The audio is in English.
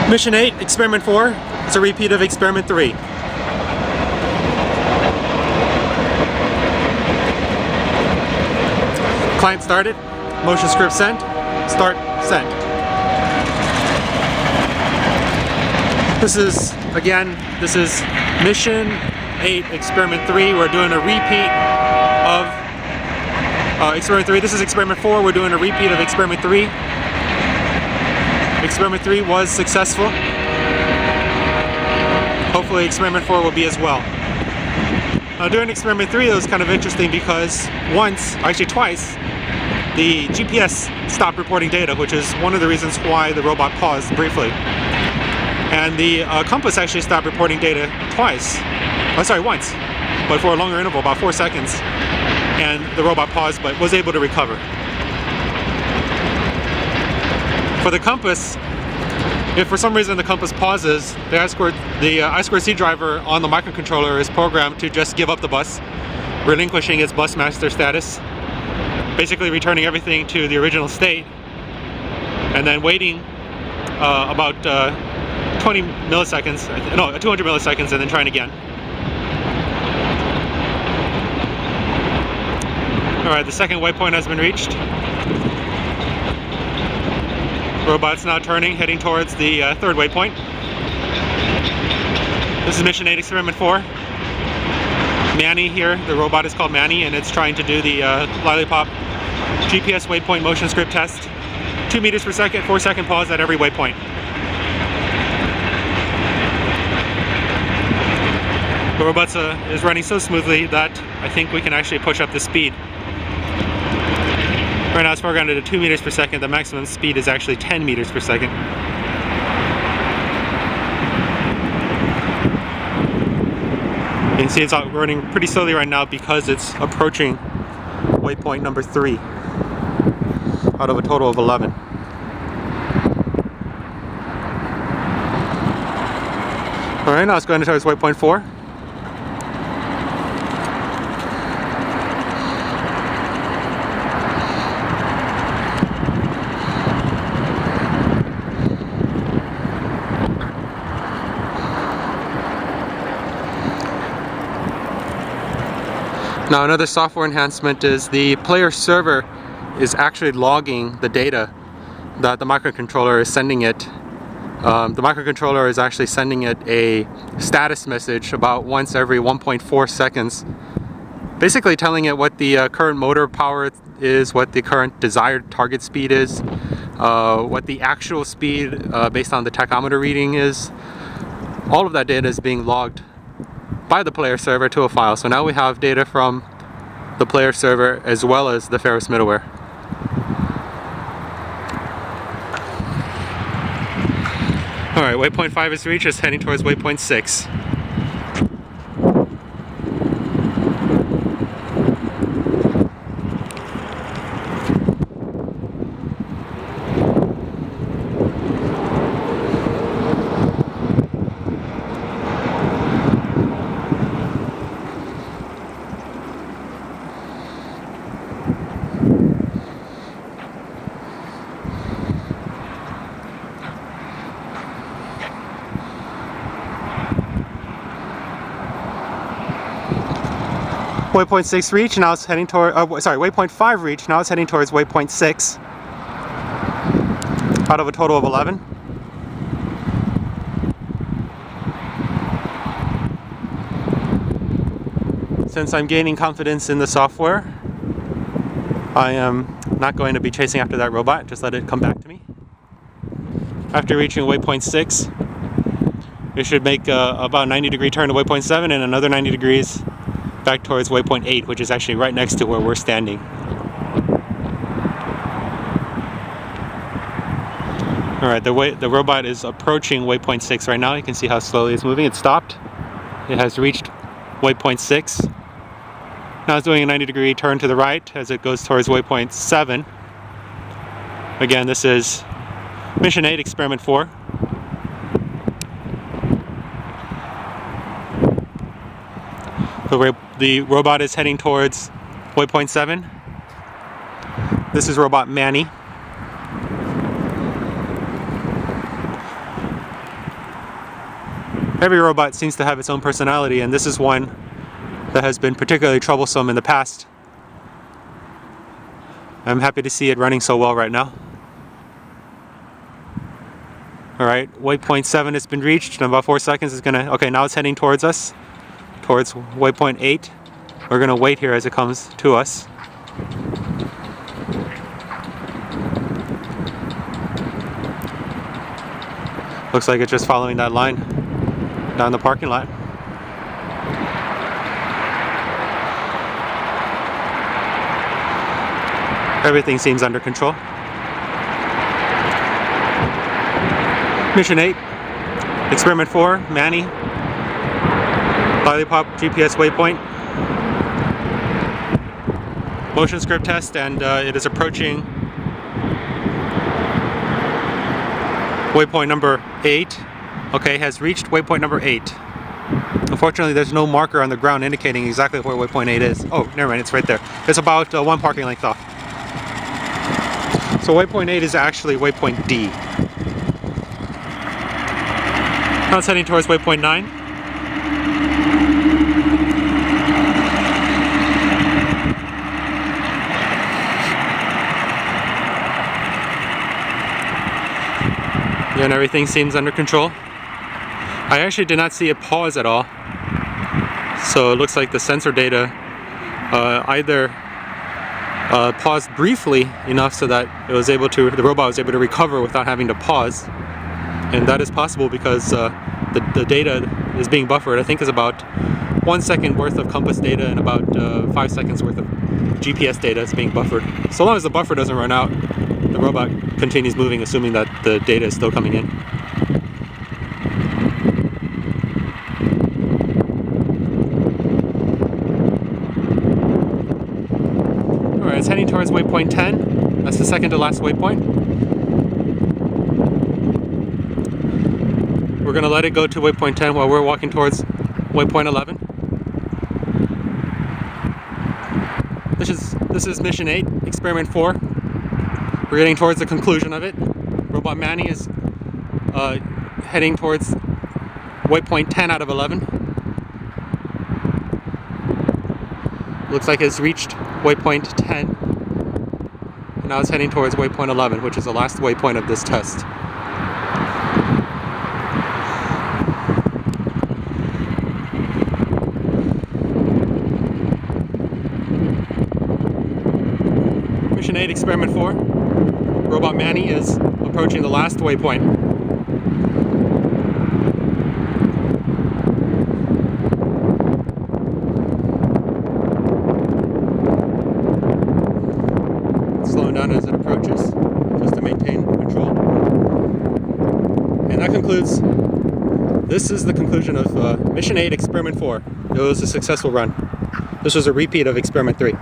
Mission 8, Experiment 4. It's a repeat of Experiment 3. Client started. Motion script sent. Start sent. This is Mission 8, Experiment 3. We're doing a repeat of Experiment 3. This is Experiment 4. We're doing a repeat of Experiment 3. Experiment 3 was successful. Hopefully Experiment 4 will be as well. During Experiment 3 it was kind of interesting because twice, the GPS stopped reporting data, which is one of the reasons why the robot paused briefly. And the compass actually stopped reporting data once, but for a longer interval, about 4 seconds. And the robot paused, but was able to recover. For the compass, if for some reason the compass pauses, the I2C driver on the microcontroller is programmed to just give up the bus, relinquishing its bus master status, basically returning everything to the original state, and then waiting about 200 milliseconds, and then trying again. Alright, the second waypoint has been reached. Robot's now turning, heading towards the third waypoint. This is Mission 8, Experiment 4. Manny here, the robot is called Manny, and it's trying to do the Lollipop GPS waypoint motion script test. 2 meters per second, 4-second pause at every waypoint. The robot is running so smoothly that I think we can actually push up the speed. Right now it's programmed at 2 meters per second. The maximum speed is actually 10 meters per second. You can see it's running pretty slowly right now because it's approaching waypoint number 3 out of a total of 11. Alright, now it's going towards waypoint 4. Now another software enhancement is the player server is actually logging the data that the microcontroller is sending it. The microcontroller is actually sending it a status message about once every 1.4 seconds, basically telling it what the current motor power is, what the current desired target speed is, what the actual speed based on the tachometer reading is. All of that data is being logged by the player server to a file. So now we have data from the player server as well as the Ferris middleware. Alright, waypoint 5 is reached, it's heading towards waypoint 6. Waypoint 6 reached, now it's heading toward, waypoint 5 reached, now it's heading towards waypoint 6 out of a total of 11. Since I'm gaining confidence in the software, I am not going to be chasing after that robot, just let it come back to me. After reaching waypoint 6, it should make about a 90-degree turn to waypoint 7 and another 90 degrees back towards waypoint 8, which is actually right next to where we're standing. Alright, the robot is approaching waypoint 6 right now. You can see how slowly it's moving. It stopped. It has reached waypoint 6. Now it's doing a 90-degree turn to the right as it goes towards waypoint 7. Again, this is Mission 8, Experiment 4. The robot is heading towards waypoint 7. This is robot Manny. Every robot seems to have its own personality, and this is one that has been particularly troublesome in the past. I'm happy to see it running so well right now. Alright, waypoint 7 has been reached. In about 4 seconds it's gonna... Okay, now it's heading towards us. Towards waypoint 8. We're gonna wait here as it comes to us. Looks like it's just following that line down the parking lot. Everything seems under control. Mission 8, Experiment 4, Manny, Lollipop GPS waypoint. Motion script test, and it is approaching waypoint number 8. Okay, has reached waypoint number 8. Unfortunately, there's no marker on the ground indicating exactly where waypoint 8 is. Oh, never mind, it's right there. It's about 1 parking length off. So waypoint 8 is actually waypoint D. Now it's heading towards waypoint 9. And everything seems under control. I actually did not see it pause at all. So it looks like the sensor data either paused briefly enough so that it was able to, the robot was able to recover without having to pause. And that is possible because the data is being buffered. I think is about 1 second worth of compass data and about 5 seconds worth of GPS data is being buffered. So long as the buffer doesn't run out, the robot continues moving, assuming that the data is still coming in. Alright, it's heading towards waypoint 10. That's the second to last waypoint. We're going to let it go to waypoint 10 while we're walking towards waypoint 11. This is mission 8, experiment 4. We're getting towards the conclusion of it. Robot Manny is heading towards waypoint 10 out of 11. Looks like it's reached waypoint 10. And now it's heading towards waypoint 11, which is the last waypoint of this test. Mission 8, Experiment 4. Robot Manny is approaching the last waypoint. Slowing down as it approaches, just to maintain control. And that concludes, this is the conclusion of Mission 8, Experiment 4. It was a successful run. This was a repeat of Experiment 3.